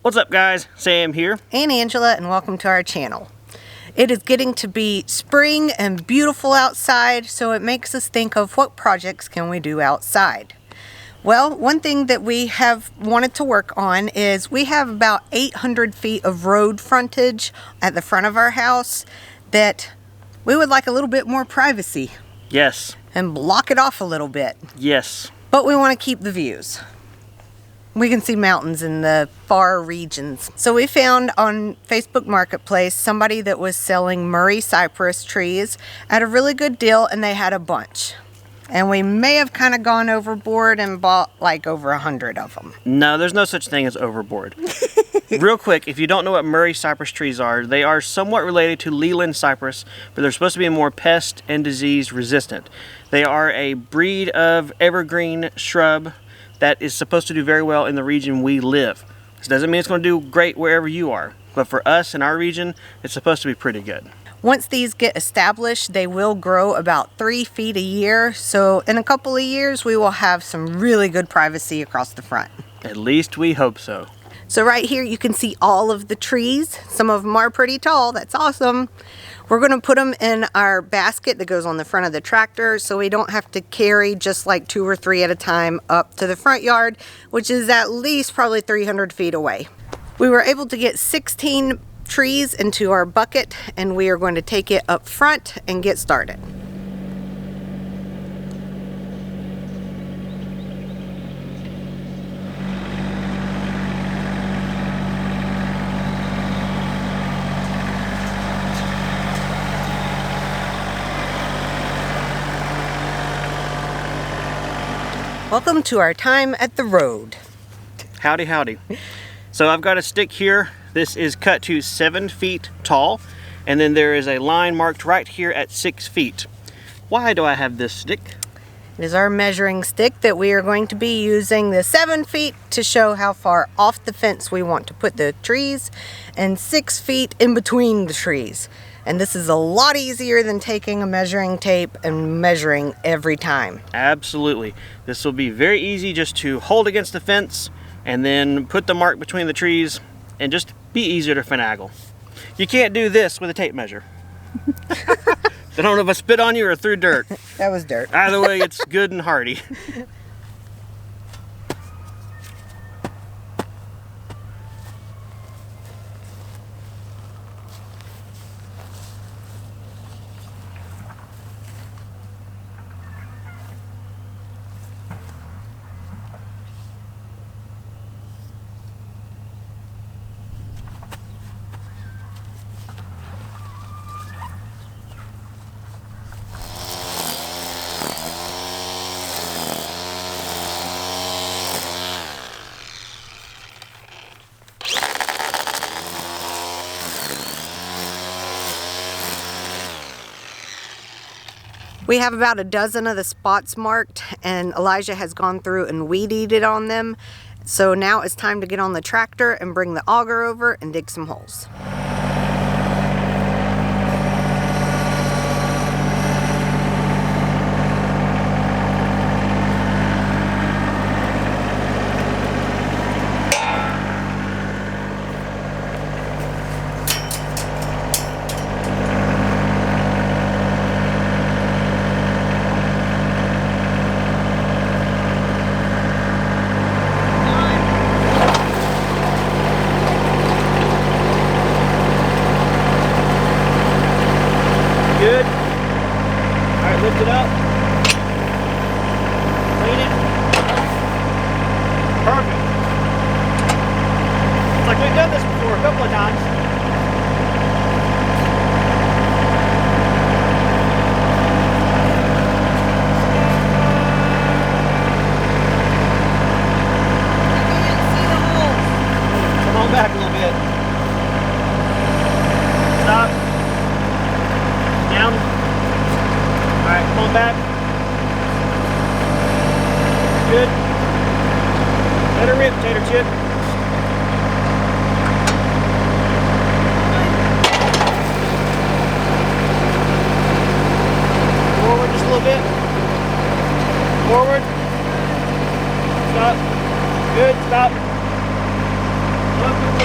What's up guys, Sam here. And Angela, and welcome to our channel. It is getting to be spring and beautiful outside, so it makes us think of what projects can we do outside. Well, one thing that we have wanted to work on is we have about 800 feet of road frontage at the front of our house that we would like a little bit more privacy. Yes. And block it off a little bit. Yes. But we want to keep the views. We can see mountains in the far regions. So we found on Facebook Marketplace somebody that was selling Murray cypress trees at a really good deal, and they had a bunch. And we may have kind of gone overboard and bought like over 100 of them. No, there's no such thing as overboard. Real quick, if you don't know what Murray cypress trees are, they are somewhat related to Leland cypress, but they're supposed to be more pest and disease resistant. They are a breed of evergreen shrub that is supposed to do very well in the region we live. This doesn't mean it's going to do great wherever you are, but for us in our region, it's supposed to be pretty good. Once these get established, they will grow about 3 feet a year. So in a couple of years, we will have some really good privacy across the front. At least we hope so. So right here, you can see all of the trees. Some of them are pretty tall. That's awesome. We're going to put them in our basket that goes on the front of the tractor, so we don't have to carry just like 2 or 3 at a time up to the front yard, which is at least probably 300 feet away. We were able to get 16 trees into our bucket, and we are going to take it up front and get started. Welcome to our time at the road. Howdy, howdy. So I've got a stick here. This is cut to 7 feet tall, and then there is a line marked right here at 6 feet. Why do I have this stick? It is our measuring stick that we are going to be using the 7 feet to show how far off the fence we want to put the trees, and 6 feet in between the trees. And this is a lot easier than taking a measuring tape and measuring every time. Absolutely. This will be very easy just to hold against the fence and then put the mark between the trees and just be easier to finagle. You can't do this with a tape measure. I don't know if I spit on you or threw dirt. That was dirt. Either way, it's good and hearty. We have about a dozen of the spots marked, and Elijah has gone through and weed-eated on them. So now it's time to get on the tractor and bring the auger over and dig some holes. Good. All right, lift it up. Clean it. Perfect. It's like we've done this before a couple of times. Come on back a little bit. Stop. Down. All right, come on back. Good. Let her rip, tater chip. Forward just a little bit. Forward. Stop. Good, stop. Up.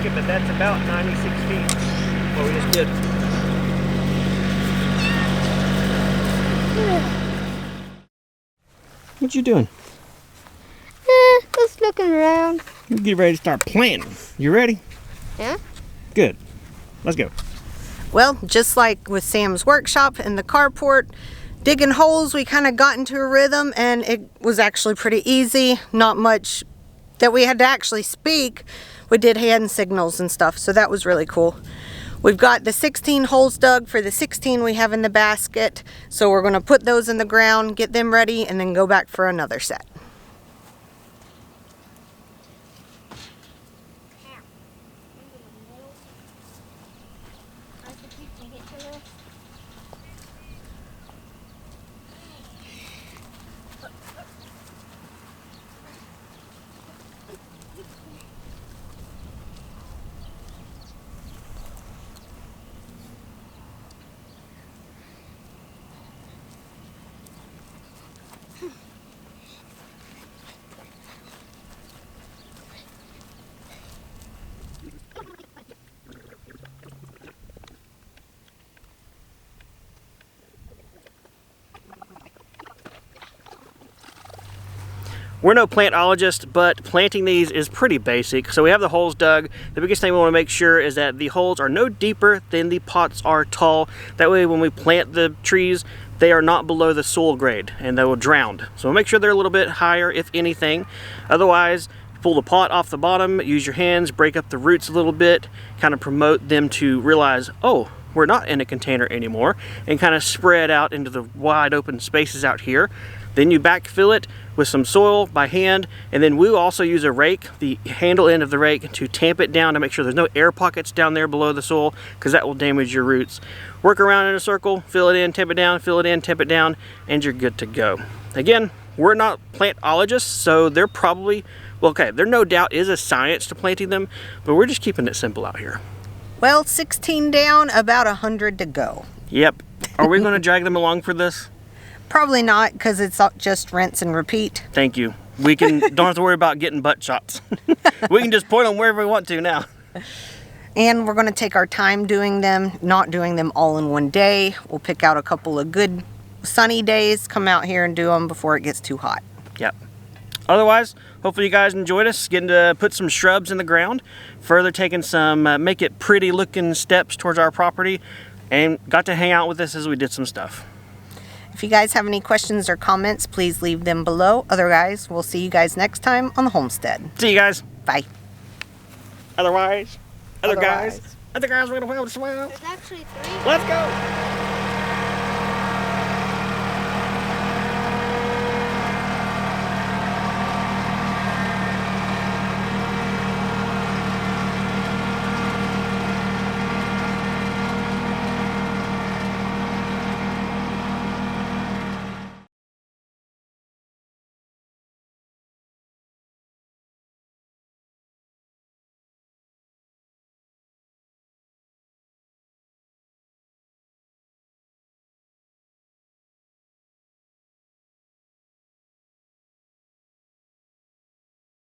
take it, but that's about 96 feet. What we just did. What you doing? Just looking around. Get ready to start planting. You ready? Yeah. Good. Let's go. Well, just like with Sam's workshop and the carport, digging holes, we kind of got into a rhythm, and it was actually pretty easy. Not much that we had to actually speak. We did hand signals and stuff, so that was really cool. We've got the 16 holes dug for the 16 we have in the basket, so we're going to put those in the ground, get them ready, and then go back for another set. We're no plantologists, but planting these is pretty basic. So we have the holes dug. The biggest thing we want to make sure is that the holes are no deeper than the pots are tall. That way when we plant the trees, they are not below the soil grade and they will drown. So we'll make sure they're a little bit higher, if anything. Otherwise, pull the pot off the bottom, use your hands, break up the roots a little bit, kind of promote them to realize, oh, we're not in a container anymore, and kind of spread out into the wide open spaces out here. Then you backfill it with some soil by hand, and then we'll also use a rake, the handle end of the rake, to tamp it down to make sure there's no air pockets down there below the soil, because that will damage your roots. Work around in a circle, fill it in, tamp it down, fill it in, tamp it down, and you're good to go. Again, we're not plantologists, so they're probably, well, okay, there no doubt is a science to planting them, but we're just keeping it simple out here. Well, 16 down, about 100 to go. Yep. Are we going to drag them along for this? Probably not, because it's just rinse and repeat. Thank you. We don't have to worry about getting butt shots. We can just point them wherever we want to now. And we're going to take our time doing them, not doing them all in one day. We'll pick out a couple of good sunny days, come out here and do them before it gets too hot. Yep. Otherwise, hopefully you guys enjoyed us getting to put some shrubs in the ground, further taking some make it pretty looking steps towards our property, and got to hang out with us as we did some stuff. If you guys have any questions or comments, please leave them below. Otherwise, we'll see you guys next time on the homestead. See you guys. Bye. Other guys, we're gonna play with the swamp. There's actually 3. Let's go.